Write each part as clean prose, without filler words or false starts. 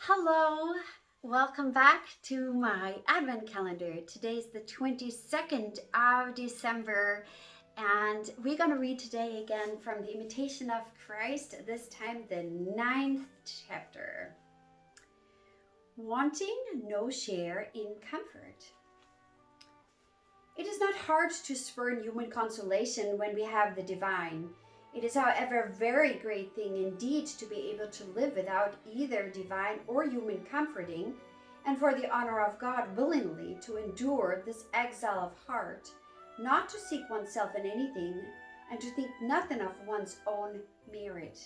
Hello, welcome back to my Advent calendar. Today's the 22nd of December, and we're going to read today again from the Imitation of Christ, this time the 9th chapter. Wanting no share in comfort. It is not hard to spurn human consolation when we have the divine. It is, however, a very great thing indeed to be able to live without either divine or human comforting, and for the honor of God willingly to endure this exile of heart, not to seek oneself in anything, and to think nothing of one's own merit.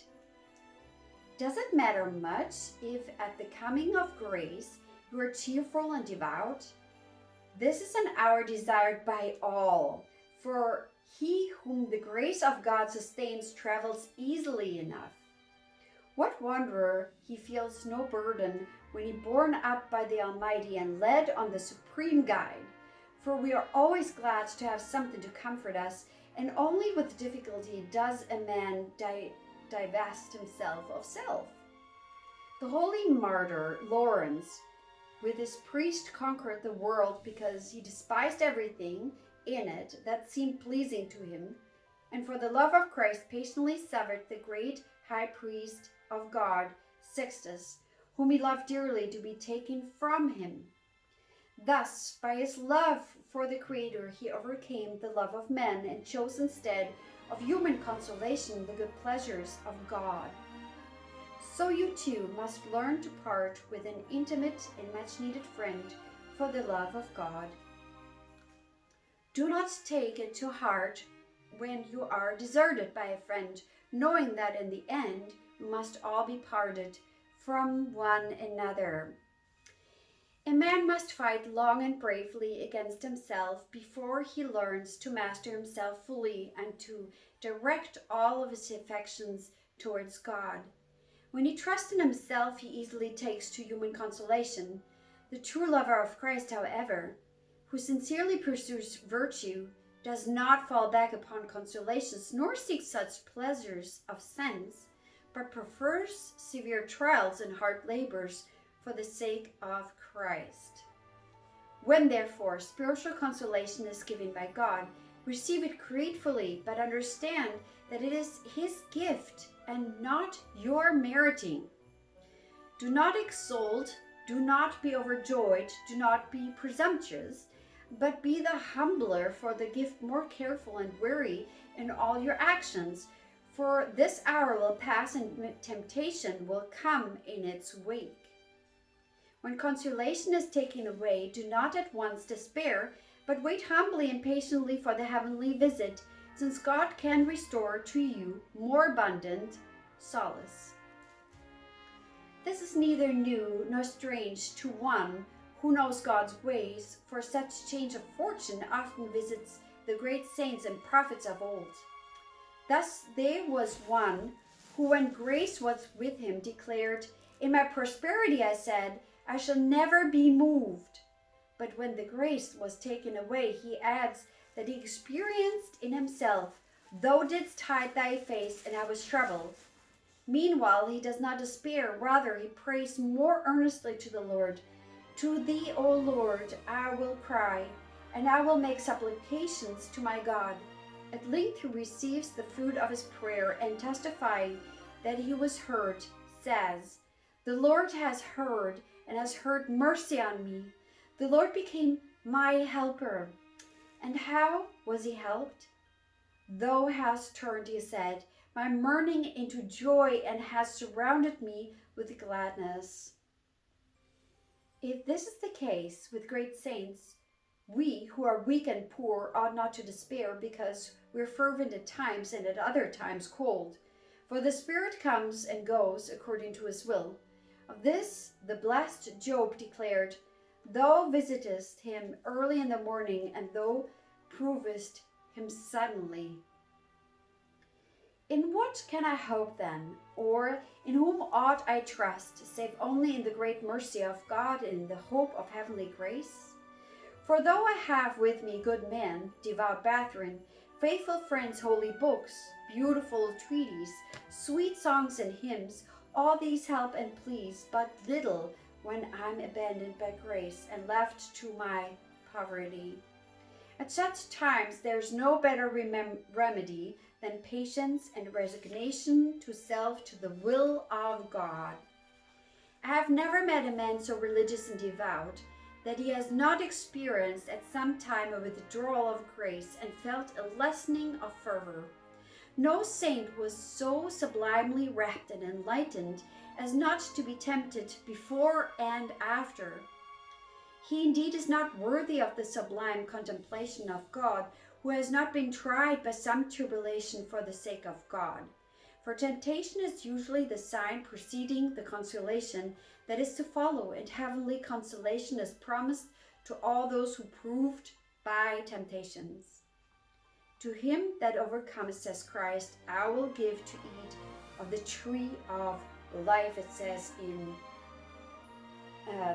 Does it matter much if at the coming of grace you are cheerful and devout? This is an hour desired by all, for he whom the grace of God sustains travels easily enough. What wonder he feels no burden when he borne up by the Almighty and led on the supreme guide, for we are always glad to have something to comfort us, and only with difficulty does a man divest himself of self. The holy martyr Lawrence, with his priest, conquered the world because he despised everything in it that seemed pleasing to him, and for the love of Christ patiently suffered the great high priest of God, Sixtus, whom he loved dearly, to be taken from him. Thus, by his love for the Creator, he overcame the love of men and chose instead of human consolation the good pleasures of God. So you too must learn to part with an intimate and much-needed friend for the love of God. Do not take it to heart when you are deserted by a friend, knowing that in the end you must all be parted from one another. A man must fight long and bravely against himself before he learns to master himself fully and to direct all of his affections towards God. When he trusts in himself, he easily takes to human consolation. The true lover of Christ, however, who sincerely pursues virtue, does not fall back upon consolations, nor seeks such pleasures of sense, but prefers severe trials and hard labors for the sake of Christ. When, therefore, spiritual consolation is given by God, receive it gratefully, but understand that it is His gift and not your meriting. Do not exult, do not be overjoyed, do not be presumptuous, but be the humbler for the gift, more careful and wary in all your actions. For this hour will pass and temptation will come in its wake. When consolation is taken away, do not at once despair, but wait humbly and patiently for the heavenly visit, since God can restore to you more abundant solace. This is neither new nor strange to one who knows God's ways, for such change of fortune often visits the great saints and prophets of old. Thus there was one who, when grace was with him, declared, "In my prosperity," I said, "I shall never be moved." But when the grace was taken away, he adds that he experienced in himself, "Thou didst hide thy face, and I was troubled." Meanwhile, he does not despair, rather he prays more earnestly to the Lord. "To thee, O Lord, I will cry, and I will make supplications to my God." At length he receives the fruit of his prayer, and testifying that he was heard, says, "The Lord has heard, and has heard mercy on me. The Lord became my helper." And how was he helped? "Thou hast turned," he said, "my mourning into joy, and hast surrounded me with gladness." If this is the case with great saints, we who are weak and poor ought not to despair, because we are fervent at times and at other times cold. For the Spirit comes and goes according to his will. Of this the blessed Job declared, "Thou visitest him early in the morning, and thou provest him suddenly." In what can I hope then, or in whom ought I trust, save only in the great mercy of God and in the hope of heavenly grace? For though I have with me good men, devout brethren, faithful friends, holy books, beautiful treaties, sweet songs and hymns, All these help and please but little when I'm abandoned by grace and left to my poverty. At such times, there's no better remedy than patience and resignation to self, to the will of God. I have never met a man so religious and devout that he has not experienced at some time a withdrawal of grace and felt a lessening of fervor. No saint was so sublimely rapt and enlightened as not to be tempted before and after. He indeed is not worthy of the sublime contemplation of God who has not been tried by some tribulation for the sake of God. For temptation is usually the sign preceding the consolation that is to follow, and heavenly consolation is promised to all those who proved by temptations. To him that overcomes, says Christ, I will give to eat of the tree of life, it says in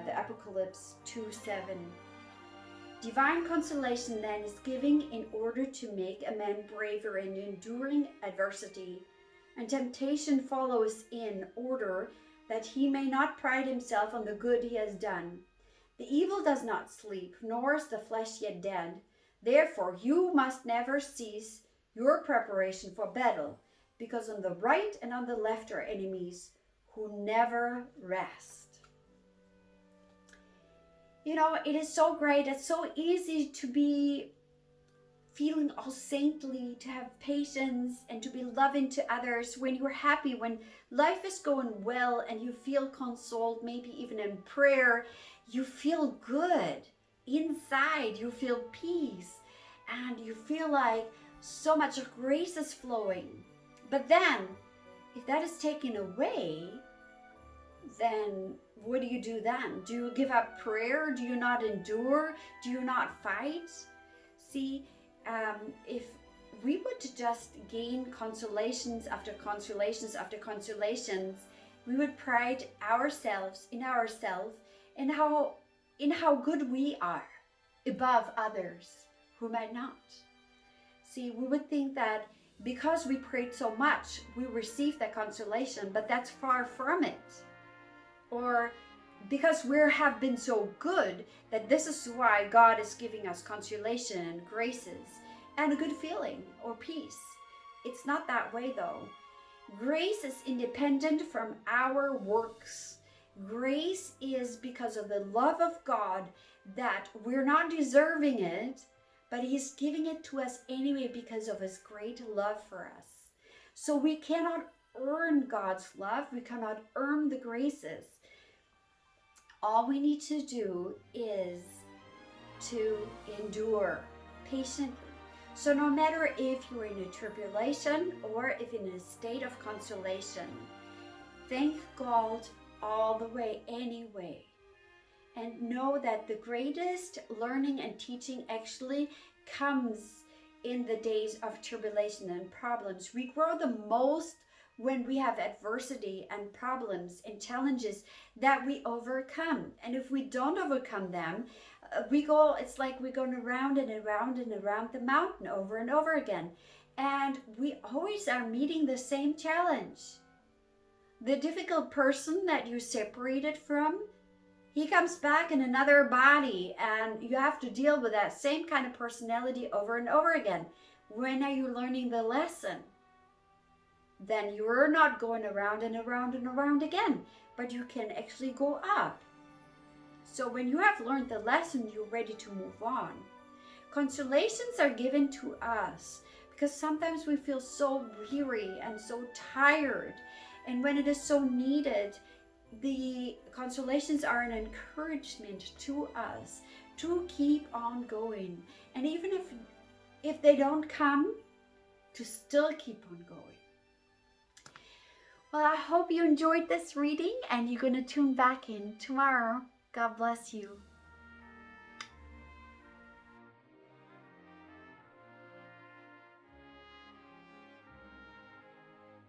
the Apocalypse 2:7. Divine consolation then is giving in order to make a man braver in enduring adversity, and temptation follows in order that he may not pride himself on the good he has done. The evil does not sleep, nor is the flesh yet dead. Therefore, you must never cease your preparation for battle, because on the right and on the left are enemies who never rest. You know, it is so great. It's so easy to be feeling all saintly, to have patience and to be loving to others when you're happy, when life is going well and you feel consoled, maybe even in prayer, you feel good. Inside, you feel peace and you feel like so much of grace is flowing. But then, if that is taken away, then what do you do then? Do you give up prayer? Do you not endure? Do you not fight? See, if we would just gain consolations after consolations after consolations, we would pride ourselves in how good we are above others who might not. See, we would think that because we prayed so much, we received that consolation, but that's far from it. Or because we have been so good that this is why God is giving us consolation and graces and a good feeling or peace. It's not that way though. Grace is independent from our works. Grace is because of the love of God, that we're not deserving it, but He's giving it to us anyway because of His great love for us. So we cannot earn God's love. We cannot earn the graces. All we need to do is to endure patiently. So no matter if you're in a tribulation or if in a state of consolation, thank God all the way anyway. And know that the greatest learning and teaching actually comes in the days of tribulation and problems. We grow the most when we have adversity and problems and challenges that we overcome. And if we don't overcome them, it's like we're going around and around and around the mountain over and over again. And we always are meeting the same challenge. The difficult person that you separated from, he comes back in another body, and you have to deal with that same kind of personality over and over again. When are you learning the lesson? Then you're not going around and around and around again, but you can actually go up. So when you have learned the lesson, you're ready to move on. Consolations are given to us because sometimes we feel so weary and so tired. And when it is so needed, the consolations are an encouragement to us to keep on going. And even if they don't come, to still keep on going. Well, I hope you enjoyed this reading and you're going to tune back in tomorrow. God bless you.